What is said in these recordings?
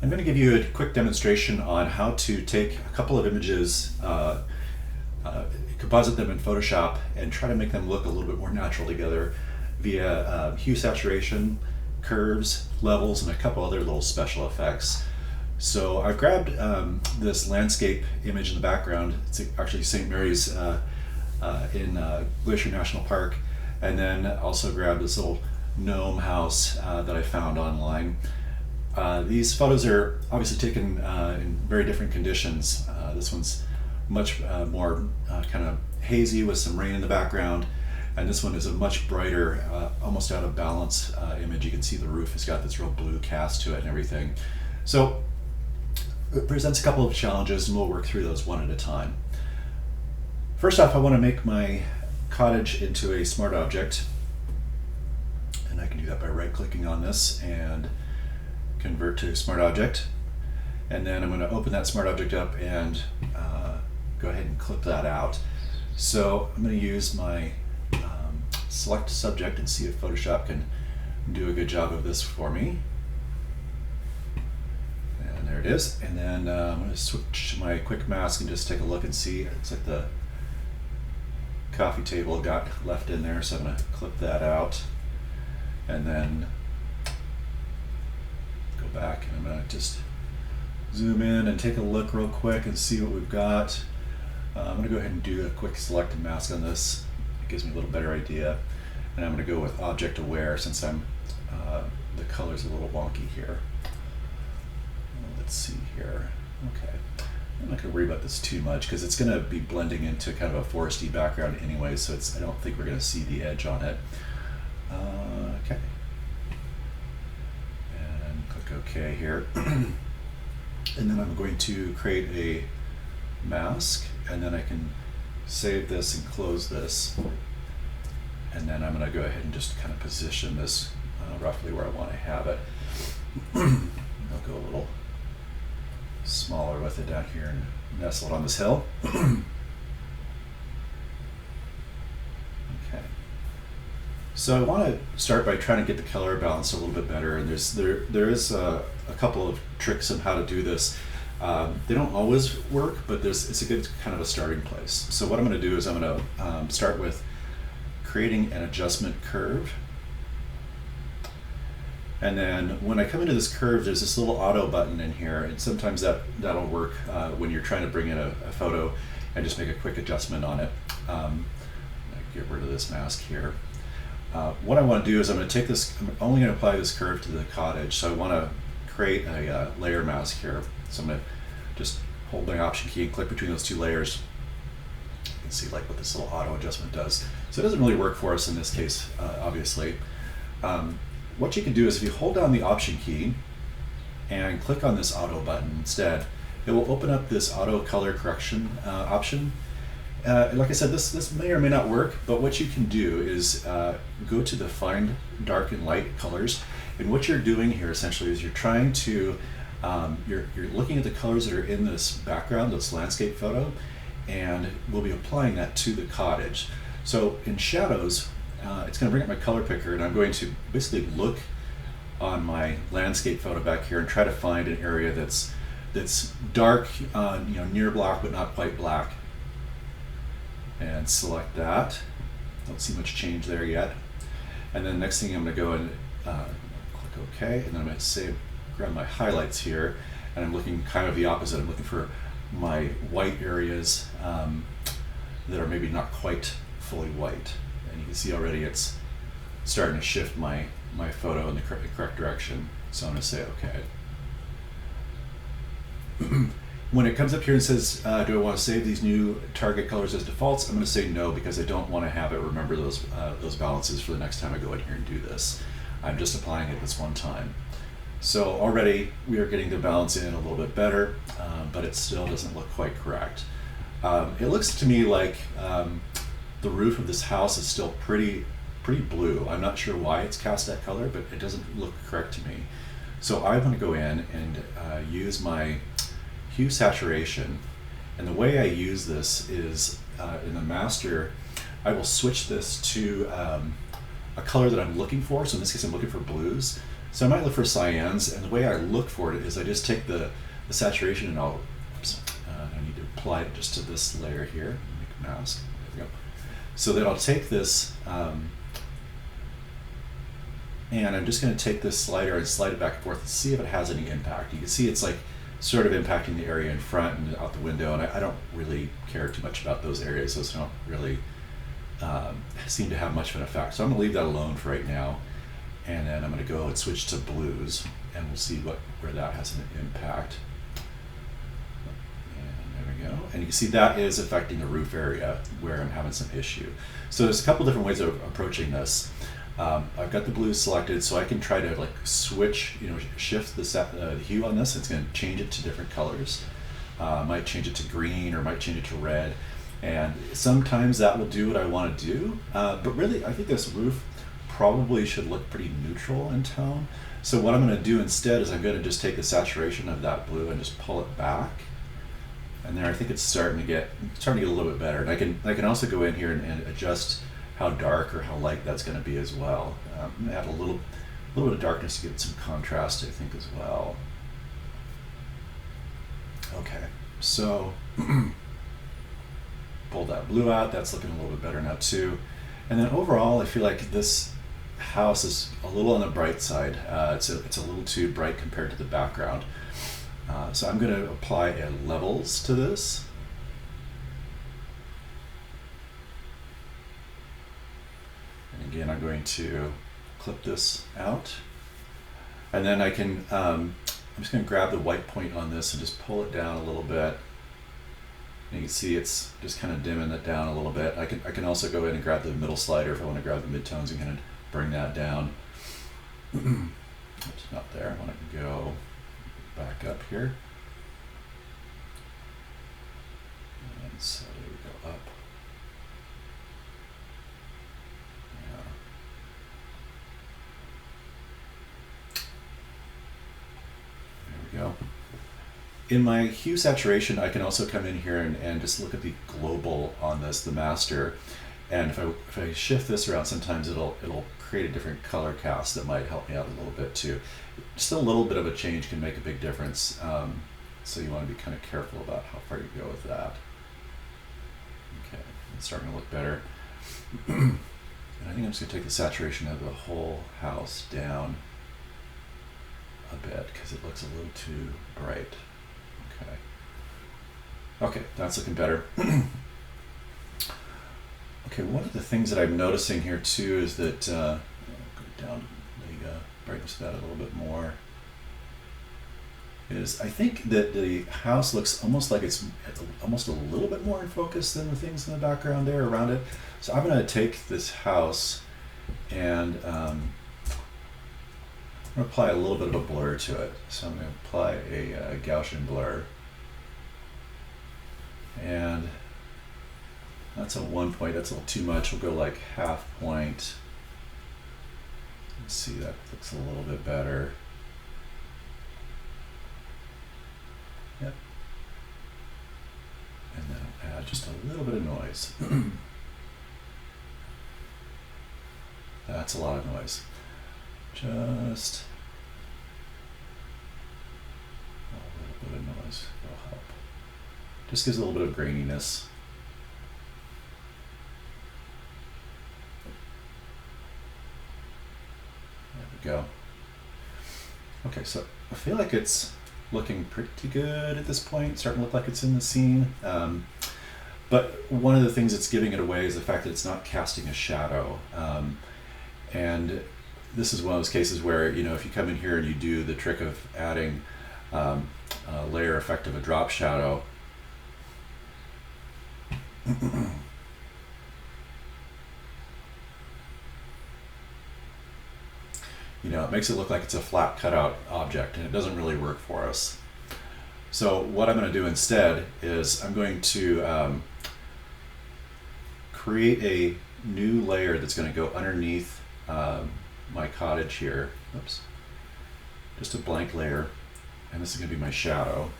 I'm going to give you a quick demonstration on how to take a couple of images, composite them in Photoshop, and try to make them look a little bit more natural together via hue saturation, curves, levels, and a couple other little special effects. So I've grabbed this landscape image in the background. It's actually St. Mary's in Glacier National Park, and then also grabbed this little gnome house that I found online. These photos are obviously taken in very different conditions. This one's much more kind of hazy with some rain in the background, and this one is a much brighter, almost out of balance image. You can see the roof has got this real blue cast to it and everything. So it presents a couple of challenges, and we'll work through those one at a time. First off, I want to make my cottage into a smart object, and I can do that by right-clicking on this and convert to smart object, and then I'm going to open that smart object up and go ahead and clip that out. So I'm going to use my select subject and see if Photoshop can do a good job of this for me. And there it is. And then I'm going to switch to my quick mask and just take a look and see. It's like the coffee table got left in there, so I'm going to clip that out, and then go back, and I'm going to just zoom in and take a look real quick and see what we've got. I'm going to go ahead and do a quick select and mask on this. It gives me a little better idea, and I'm going to go with object aware since I'm the color's a little wonky here. Let's see here. Okay, I'm not going to worry about this too much because it's going to be blending into kind of a foresty background anyway, so I don't think we're going to see the edge on it. Okay. Click OK here. And then I'm going to create a mask, and then I can save this and close this. And then I'm going to go ahead and just kind of position this roughly where I want to have it. I'll go a little smaller with it down here and nestle it on this hill. Okay. So I want to start by trying to get the color balance a little bit better, and there is a couple of tricks on how to do this. They don't always work, but it's a good kind of a starting place. So what I'm going to do is I'm going to start with creating an adjustment curve, and then when I come into this curve, there's this little auto button in here, and sometimes that'll work when you're trying to bring in a photo and just make a quick adjustment on it. Get rid of this mask here. What I want to do is I'm only going to apply this curve to the cottage, so I want to create a layer mask here. So I'm going to just hold my option key and click between those two layers. You can see like what this little auto adjustment does. So it doesn't really work for us in this case, obviously. What you can do is if you hold down the option key and click on this auto button instead, it will open up this auto color correction option. Like I said, this may or may not work, but what you can do is go to the Find Dark and Light Colors, and what you're doing here essentially is you're trying to, you're looking at the colors that are in this background, this landscape photo, and we'll be applying that to the cottage. So in shadows, it's going to bring up my color picker, and I'm going to basically look on my landscape photo back here and try to find an area that's dark, near black but not quite black. And select that. Don't see much change there yet. And then next thing I'm going to go and click OK, and then I'm going to grab my highlights here, and I'm looking kind of the opposite. I'm looking for my white areas that are maybe not quite fully white. And you can see already it's starting to shift my photo in the correct direction. So I'm going to say OK. When it comes up here and says, do I want to save these new target colors as defaults, I'm going to say no, because I don't want to have it remember those balances for the next time I go in here and do this. I'm just applying it this one time. So already we are getting the balance in a little bit better, but it still doesn't look quite correct. It looks to me like the roof of this house is still pretty blue. I'm not sure why it's cast that color, but it doesn't look correct to me. So I want to go in and use my hue saturation, and the way I use this is in the master, I will switch this to a color that I'm looking for. So in this case, I'm looking for blues. So I might look for cyans, and the way I look for it is I just take the saturation and I need to apply it just to this layer here, make a mask, there we go. So then I'll take this, and I'm just going to take this slider and slide it back and forth and see if it has any impact. You can see it's like sort of impacting the area in front and out the window, and I don't really care too much about those areas. Those don't really seem to have much of an effect. So I'm going to leave that alone for right now, and then I'm going to go and switch to blues, and we'll see where that has an impact. And there we go. And you can see that is affecting the roof area where I'm having some issue. So there's a couple different ways of approaching this. I've got the blues selected, so I can try to like switch, shift the hue on this. It's going to change it to different colors. Might change it to green or might change it to red. And sometimes that will do what I want to do. But really, I think this roof probably should look pretty neutral in tone. So what I'm going to do instead is I'm going to just take the saturation of that blue and just pull it back. And there, I think it's starting to get a little bit better. And I can also go in here and adjust how dark or how light that's going to be as well. Add a little bit of darkness to give it some contrast, I think, as well. Okay, so pull that blue out. That's looking a little bit better now too. And then overall, I feel like this house is a little on the bright side. It's a little too bright compared to the background. So I'm going to apply a levels to this. Again, I'm going to clip this out, and then I can, I'm just going to grab the white point on this and just pull it down a little bit. And you can see it's just kind of dimming it down a little bit. I can also go in and grab the middle slider if I want to grab the midtones and kind of bring that down. It's not there. I want to go back up here. And so there we go, up. Go. In my hue saturation, I can also come in here and just look at the global on this, the master. And if I shift this around, sometimes it'll create a different color cast that might help me out a little bit too. Just a little bit of a change can make a big difference. So you want to be kind of careful about how far you go with that. Okay, it's starting to look better. And I think I'm just going to take the saturation of the whole house down a bit because it looks a little too bright. Okay, that's looking better. Okay, one of the things that I'm noticing here too is that I'll go down the brightness of that a little bit more. Is I think that the house looks almost like it's almost a little bit more in focus than the things in the background there around it. So I'm going to take this house and I'm going to apply a little bit of a blur to it. So I'm going to apply a Gaussian blur. And that's a 1 point. That's a little too much. We'll go like half point. Let's see, that looks a little bit better. Yep. And then I'll add just a little bit of noise. That's a lot of noise. Just a little bit of noise will help. Just gives a little bit of graininess. There we go. Okay, so I feel like it's looking pretty good at this point. Starting to look like it's in the scene. But one of the things that's giving it away is the fact that it's not casting a shadow. And this is one of those cases where, if you come in here and you do the trick of adding a layer effect of a drop shadow, it makes it look like it's a flat cutout object, and it doesn't really work for us. So what I'm going to do instead is I'm going to create a new layer that's going to go underneath my cottage here. Oops. Just a blank layer, and this is going to be my shadow.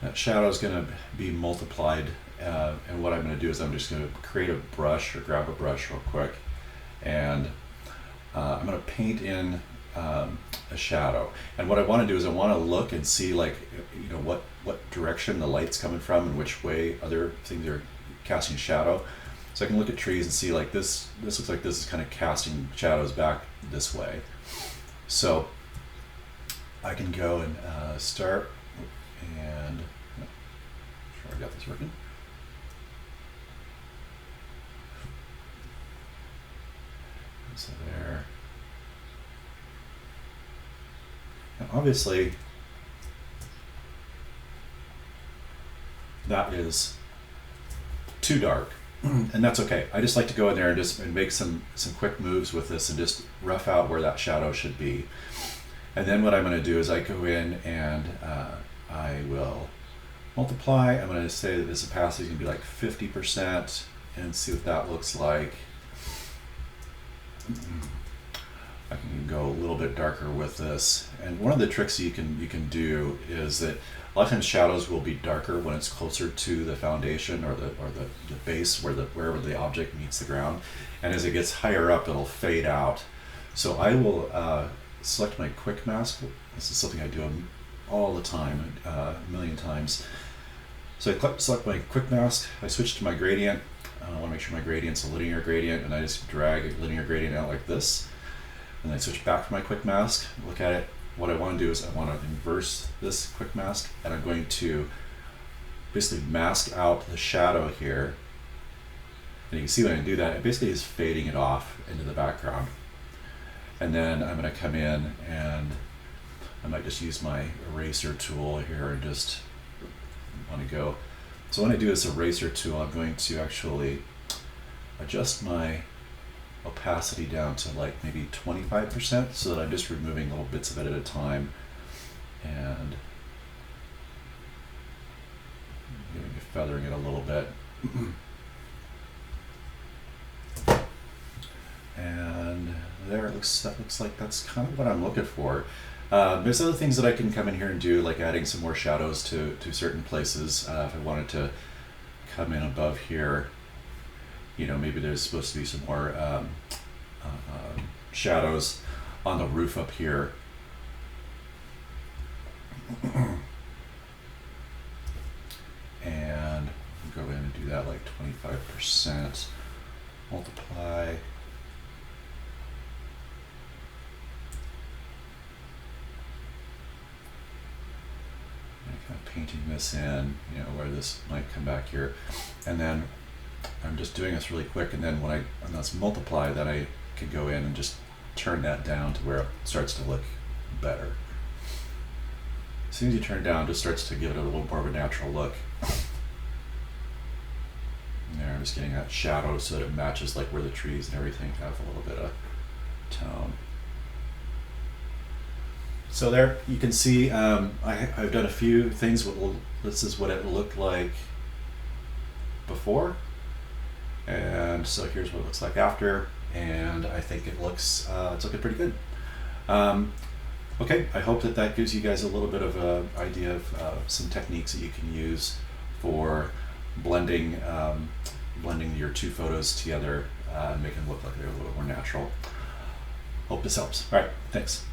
That shadow is going to be multiplied, and what I'm going to do is I'm just going to create a brush or grab a brush real quick, and I'm going to paint in a shadow. And what I want to do is I want to look and see, like, you know, what direction the light's coming from and which way other things are casting shadow. So I can look at trees and see, like, this looks like this is kind of casting shadows back this way. So I can go and start, and make sure I got this working. So there. Now obviously that is too dark, and that's okay. I just like to go in there and just make some quick moves with this and just rough out where that shadow should be. And then what I'm going to do is I go in and I will multiply. I'm going to say that this opacity is going to be like 50% and see what that looks like. I can go a little bit darker with this. And one of the tricks you can do is that a lot of times shadows will be darker when it's closer to the foundation or the base wherever the object meets the ground. And as it gets higher up, it'll fade out. So I will select my quick mask. This is something I do all the time, a million times. So I select my quick mask, I switch to my gradient. I want to make sure my gradient's a linear gradient, and I just drag a linear gradient out like this. And then I switch back to my quick mask, look at it. What I want to do is I want to inverse this quick mask, and I'm going to basically mask out the shadow here. And you can see when I do that, it basically is fading it off into the background. And then I'm going to come in and I might just use my eraser tool here and just want to go. So when I do this eraser tool, I'm going to actually adjust my opacity down to like maybe 25% so that I'm just removing little bits of it at a time and feathering it a little bit. And there, that looks like that's kind of what I'm looking for. There's other things that I can come in here and do, like adding some more shadows to certain places. If I wanted to come in above here, you know, maybe there's supposed to be some more shadows on the roof up here. And go in and do that like 25%. Multiply. Painting this in, you know, where this might come back here, and then I'm just doing this really quick, and then when that's multiply, then I can go in and just turn that down to where it starts to look better. As soon as you turn it down, it just starts to give it a little more of a natural look. And there, I'm just getting that shadow so that it matches like where the trees and everything have a little bit of tone. So there you can see I've done a few things. This is what it looked like before, and so here's what it looks like after, and I think it looks it's looking pretty good. Okay, I hope that gives you guys a little bit of an idea of some techniques that you can use for blending your two photos together and making them look like they're a little more natural. Hope this helps. All right, thanks.